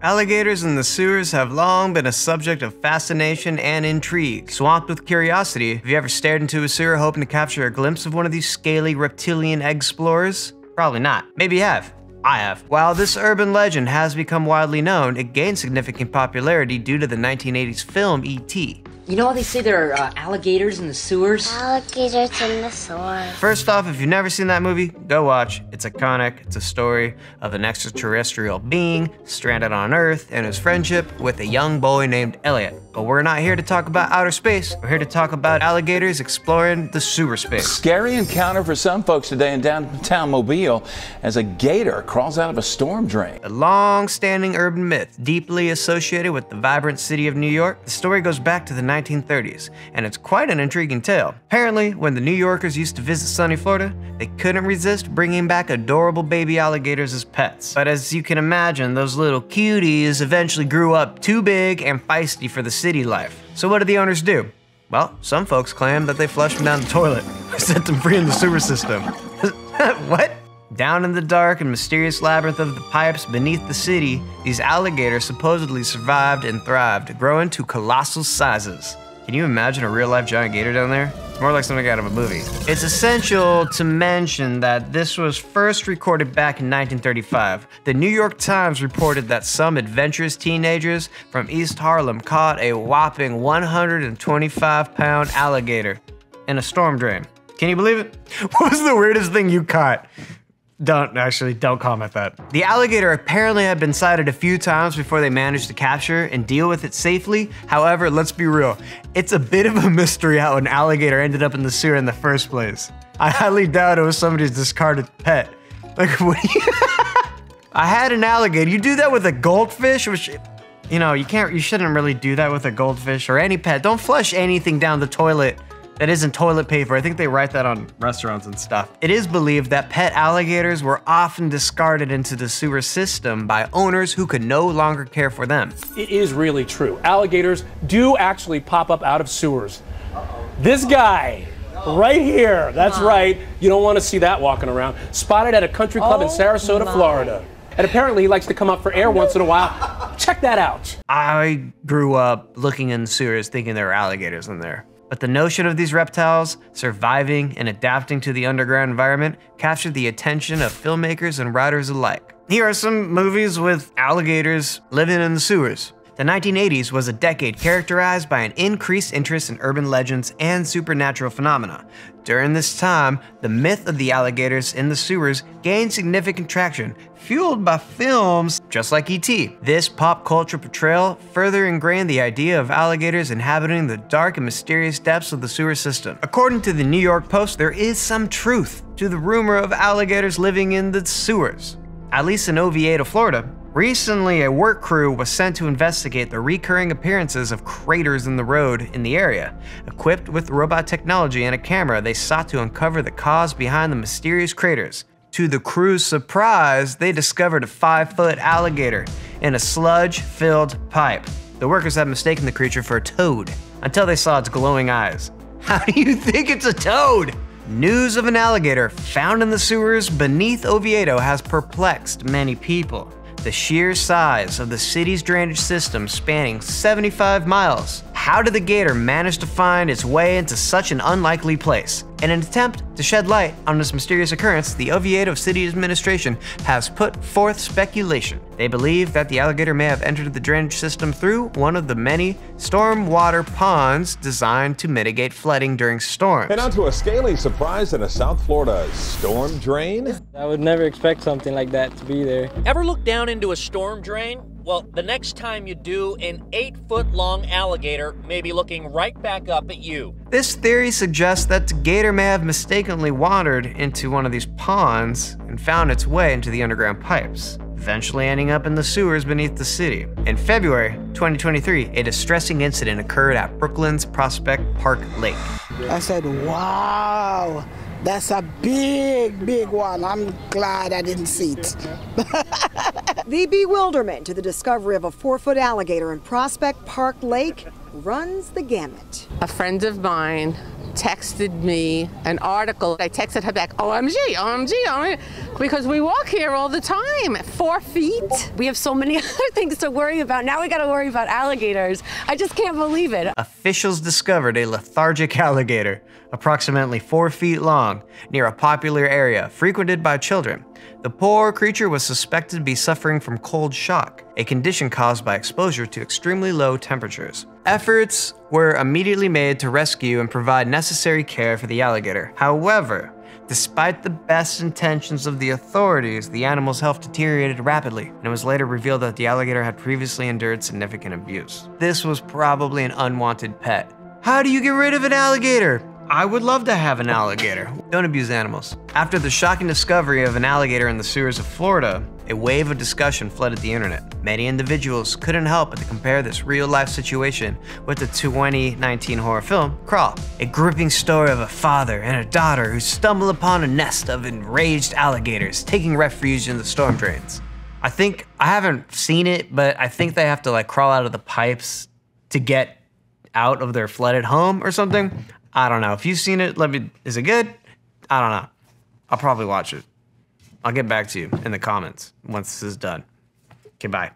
Alligators in the sewers have long been a subject of fascination and intrigue. Swamped with curiosity, have you ever stared into a sewer hoping to capture a glimpse of one of these scaly reptilian egg explorers? Probably not. Maybe you have. I have. While this urban legend has become widely known, it gained significant popularity due to the 1980s film E.T. You know how they say there are alligators in the sewers? Alligators in the sewers. First off, if you've never seen that movie, go watch. It's iconic. It's a story of an extraterrestrial being stranded on Earth and his friendship with a young boy named Elliot. But we're not here to talk about outer space. We're here to talk about alligators exploring the sewer space. Scary encounter for some folks today in downtown Mobile as a gator crawls out of a storm drain. A long-standing urban myth deeply associated with the vibrant city of New York, the story goes back to the 1930s, and it's quite an intriguing tale. Apparently, when the New Yorkers used to visit sunny Florida, they couldn't resist bringing back adorable baby alligators as pets. But as you can imagine, those little cuties eventually grew up too big and feisty for the city life. So what did the owners do? Well, some folks claim that they flushed them down the toilet or set them free in the sewer system. What? Down in the dark and mysterious labyrinth of the pipes beneath the city, these alligators supposedly survived and thrived, growing to colossal sizes. Can you imagine a real-life giant gator down there? It's more like something out of a movie. It's essential to mention that this was first recorded back in 1935. The New York Times reported that some adventurous teenagers from East Harlem caught a whopping 125-pound alligator in a storm drain. Can you believe it? What was the weirdest thing you caught? Don't comment that. The alligator apparently had been sighted a few times before they managed to capture and deal with it safely. However, let's be real, it's a bit of a mystery how an alligator ended up in the sewer in the first place. I highly doubt it was somebody's discarded pet. Like, what do you I had an alligator. You do that with a goldfish, which, you know, you shouldn't really do that with a goldfish or any pet. Don't flush anything down the toilet that isn't toilet paper. I think they write that on restaurants and stuff. It is believed that pet alligators were often discarded into the sewer system by owners who could no longer care for them. It is really true. Alligators do actually pop up out of sewers. This guy, right here, that's right. You don't want to see that walking around. Spotted at a country club in Sarasota, Florida. And apparently he likes to come up for air once in a while. Check that out. I grew up looking in sewers thinking there were alligators in there. But the notion of these reptiles surviving and adapting to the underground environment captured the attention of filmmakers and writers alike. Here are some movies with alligators living in the sewers. The 1980s was a decade characterized by an increased interest in urban legends and supernatural phenomena. During this time, the myth of the alligators in the sewers gained significant traction, fueled by films just like E.T. This pop culture portrayal further ingrained the idea of alligators inhabiting the dark and mysterious depths of the sewer system. According to the New York Post, there is some truth to the rumor of alligators living in the sewers. At least in Oviedo, Florida, recently a work crew was sent to investigate the recurring appearances of craters in the road in the area. Equipped with robot technology and a camera, they sought to uncover the cause behind the mysterious craters. To the crew's surprise, they discovered a 5-foot alligator in a sludge-filled pipe. The workers had mistaken the creature for a toad until they saw its glowing eyes. How do you think it's a toad? News of an alligator found in the sewers beneath Oviedo has perplexed many people. The sheer size of the city's drainage system spanning 75 miles. How did the gator manage to find its way into such an unlikely place? In an attempt to shed light on this mysterious occurrence, the Oviedo City Administration has put forth speculation. They believe that the alligator may have entered the drainage system through one of the many stormwater ponds designed to mitigate flooding during storms. And on to a scaly surprise in a South Florida storm drain. I would never expect something like that to be there. Ever look down into a storm drain? Well, the next time you do, an 8-foot-long alligator may be looking right back up at you. This theory suggests that the gator may have mistakenly wandered into one of these ponds and found its way into the underground pipes, eventually ending up in the sewers beneath the city. In February 2023, a distressing incident occurred at Brooklyn's Prospect Park Lake. I said, wow, that's a big one. I'm glad I didn't see it. The bewilderment to the discovery of a 4-foot alligator in Prospect Park Lake runs the gamut. A friend of mine texted me an article. I texted her back, OMG, OMG, OMG, because we walk here all the time, 4 feet. We have so many other things to worry about. Now we gotta worry about alligators. I just can't believe it. Officials discovered a lethargic alligator, approximately 4 feet long, near a popular area frequented by children. The poor creature was suspected to be suffering from cold shock, a condition caused by exposure to extremely low temperatures. Efforts were immediately made to rescue and provide necessary care for the alligator. However, despite the best intentions of the authorities, the animal's health deteriorated rapidly, and it was later revealed that the alligator had previously endured significant abuse. This was probably an unwanted pet. How do you get rid of an alligator? I would love to have an alligator. Don't abuse animals. After the shocking discovery of an alligator in the sewers of Florida, a wave of discussion flooded the internet. Many individuals couldn't help but to compare this real-life situation with the 2019 horror film, Crawl, a gripping story of a father and a daughter who stumble upon a nest of enraged alligators taking refuge in the storm drains. I haven't seen it, but I think they have to like crawl out of the pipes to get out of their flooded home or something. I don't know. If you've seen it, is it good? I don't know. I'll probably watch it. I'll get back to you in the comments once this is done. Okay, bye.